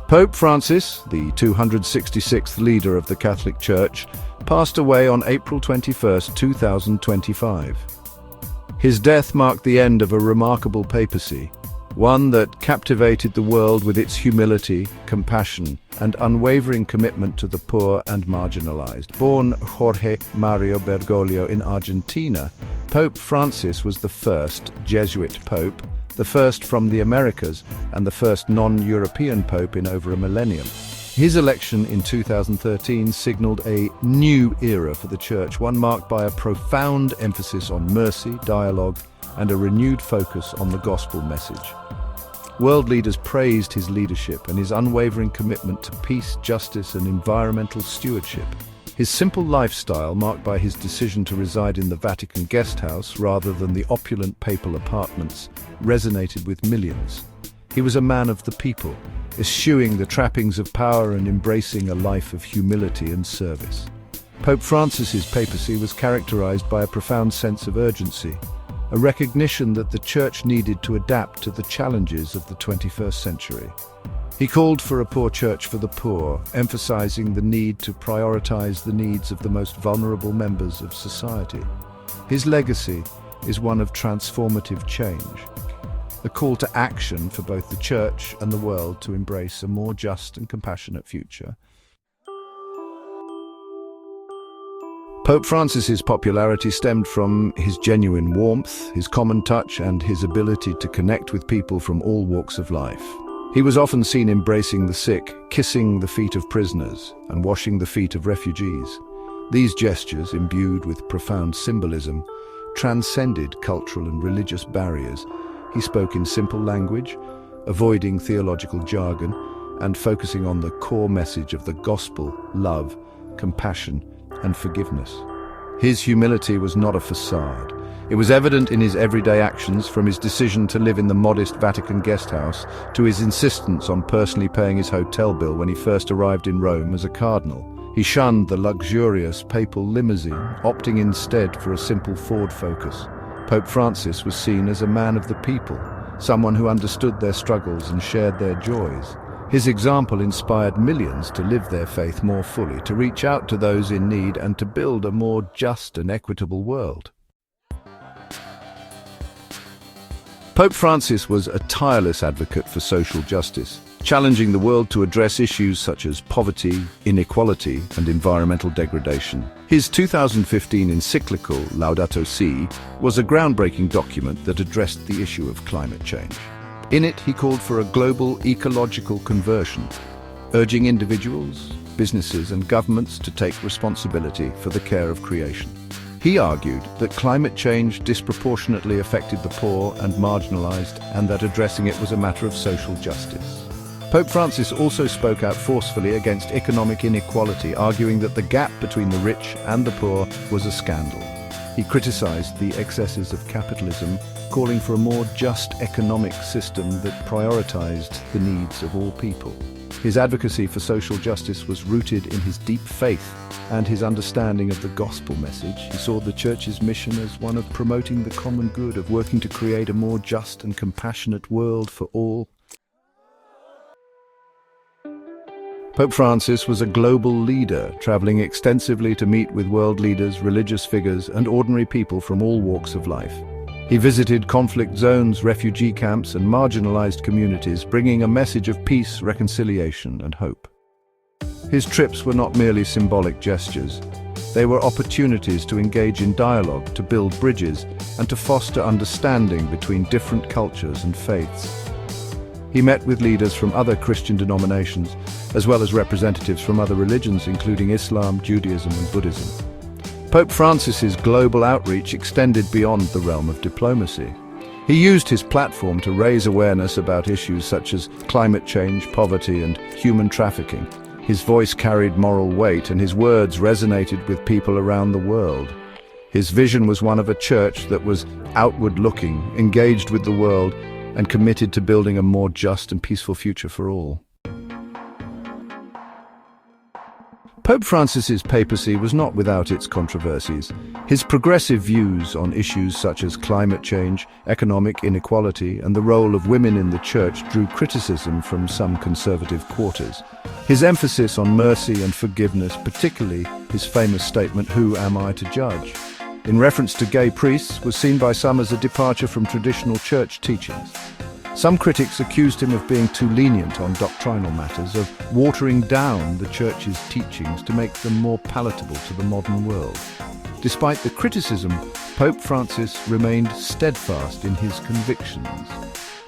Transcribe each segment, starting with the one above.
Pope Francis, the 266th leader of the Catholic Church, passed away on April 21, 2025. His death marked the end of a remarkable papacy, one that captivated the world with its humility, compassion, and unwavering commitment to the poor and marginalized. Born Jorge Mario Bergoglio in Argentina, Pope Francis was the first Jesuit pope, the first from the Americas, and the first non-European pope in over a millennium. His election in 2013 signaled a new era for the Church, one marked by a profound emphasis on mercy, dialogue, and a renewed focus on the gospel message. World leaders praised his leadership and his unwavering commitment to peace, justice, and environmental stewardship. His simple lifestyle, marked by his decision to reside in the Vatican guest house rather than the opulent papal apartments, resonated with millions. He was a man of the people, eschewing the trappings of power and embracing a life of humility and service. Pope Francis's papacy was characterized by a profound sense of urgency, a recognition that the Church needed to adapt to the challenges of the 21st century. He called for a poor church for the poor, emphasizing the need to prioritize the needs of the most vulnerable members of society. His legacy is one of transformative change, a call to action for both the Church and the world to embrace a more just and compassionate future. Pope Francis's popularity stemmed from his genuine warmth, his common touch, and his ability to connect with people from all walks of life. He was often seen embracing the sick, kissing the feet of prisoners, and washing the feet of refugees. These gestures, imbued with profound symbolism, transcended cultural and religious barriers. He spoke in simple language, avoiding theological jargon, and focusing on the core message of the gospel: love, compassion, and forgiveness. His humility was not a facade. It was evident in his everyday actions, from his decision to live in the modest Vatican guest house to his insistence on personally paying his hotel bill when he first arrived in Rome as a cardinal. He shunned the luxurious papal limousine, opting instead for a simple Ford Focus. Pope Francis was seen as a man of the people, someone who understood their struggles and shared their joys. His example inspired millions to live their faith more fully, to reach out to those in need, and to build a more just and equitable world. Pope Francis was a tireless advocate for social justice, challenging the world to address issues such as poverty, inequality, and environmental degradation. His 2015 encyclical, Laudato Si', was a groundbreaking document that addressed the issue of climate change. In it, he called for a global ecological conversion, urging individuals, businesses, and governments to take responsibility for the care of creation. He argued that climate change disproportionately affected the poor and marginalized, and that addressing it was a matter of social justice. Pope Francis also spoke out forcefully against economic inequality, arguing that the gap between the rich and the poor was a scandal. He criticized the excesses of capitalism, calling for a more just economic system that prioritized the needs of all people. His advocacy for social justice was rooted in his deep faith and his understanding of the gospel message. He saw the Church's mission as one of promoting the common good, of working to create a more just and compassionate world for all. Pope Francis was a global leader, traveling extensively to meet with world leaders, religious figures, and ordinary people from all walks of life. He visited conflict zones, refugee camps, and marginalized communities, bringing a message of peace, reconciliation, and hope. His trips were not merely symbolic gestures. They were opportunities to engage in dialogue, to build bridges, and to foster understanding between different cultures and faiths. He met with leaders from other Christian denominations, as well as representatives from other religions, including Islam, Judaism, and Buddhism. Pope Francis's global outreach extended beyond the realm of diplomacy. He used his platform to raise awareness about issues such as climate change, poverty, and human trafficking. His voice carried moral weight, and his words resonated with people around the world. His vision was one of a church that was outward-looking, engaged with the world, and committed to building a more just and peaceful future for all. Pope Francis's papacy was not without its controversies. His progressive views on issues such as climate change, economic inequality, and the role of women in the Church drew criticism from some conservative quarters. His emphasis on mercy and forgiveness, particularly his famous statement, "Who am I to judge?" in reference to gay priests, was seen by some as a departure from traditional Church teachings. Some critics accused him of being too lenient on doctrinal matters, of watering down the Church's teachings to make them more palatable to the modern world. Despite the criticism, Pope Francis remained steadfast in his convictions.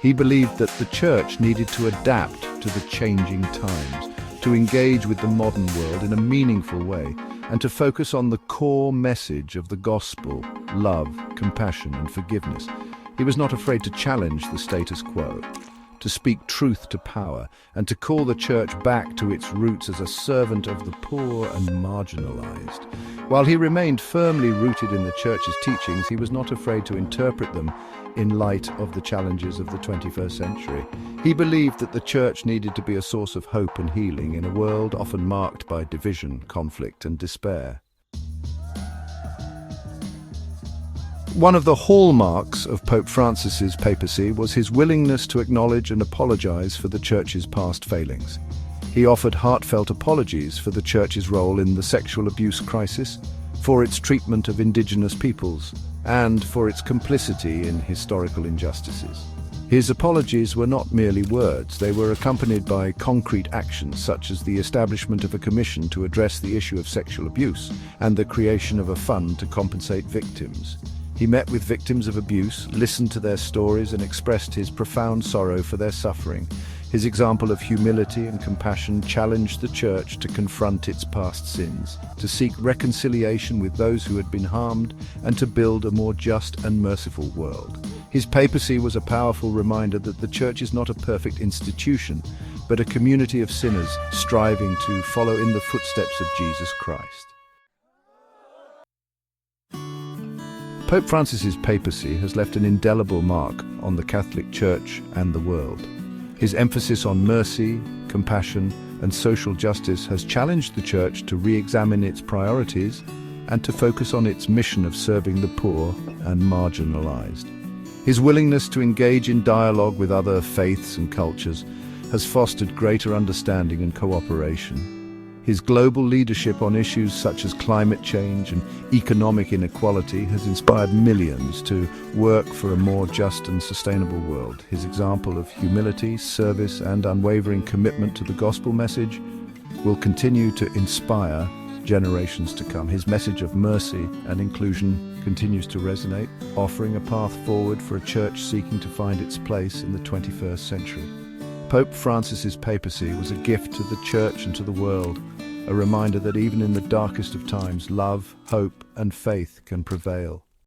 He believed that the Church needed to adapt to the changing times, to engage with the modern world in a meaningful way, and to focus on the core message of the gospel: love, compassion, and forgiveness. He was not afraid to challenge the status quo, to speak truth to power, and to call the Church back to its roots as a servant of the poor and marginalized. While he remained firmly rooted in the Church's teachings, he was not afraid to interpret them in light of the challenges of the 21st century. He believed that the Church needed to be a source of hope and healing in a world often marked by division, conflict, and despair. One of the hallmarks of Pope Francis's papacy was his willingness to acknowledge and apologize for the Church's past failings. He offered heartfelt apologies for the Church's role in the sexual abuse crisis, for its treatment of indigenous peoples, and for its complicity in historical injustices. His apologies were not merely words, they were accompanied by concrete actions such as the establishment of a commission to address the issue of sexual abuse and the creation of a fund to compensate victims. He met with victims of abuse, listened to their stories, and expressed his profound sorrow for their suffering. His example of humility and compassion challenged the Church to confront its past sins, to seek reconciliation with those who had been harmed, and to build a more just and merciful world. His papacy was a powerful reminder that the Church is not a perfect institution, but a community of sinners striving to follow in the footsteps of Jesus Christ. Pope Francis's papacy has left an indelible mark on the Catholic Church and the world. His emphasis on mercy, compassion, and social justice has challenged the Church to re-examine its priorities and to focus on its mission of serving the poor and marginalized. His willingness to engage in dialogue with other faiths and cultures has fostered greater understanding and cooperation. His global leadership on issues such as climate change and economic inequality has inspired millions to work for a more just and sustainable world. His example of humility, service, and unwavering commitment to the gospel message will continue to inspire generations to come. His message of mercy and inclusion continues to resonate, offering a path forward for a church seeking to find its place in the 21st century. Pope Francis's papacy was a gift to the Church and to the world, a reminder that even in the darkest of times, love, hope, and faith can prevail.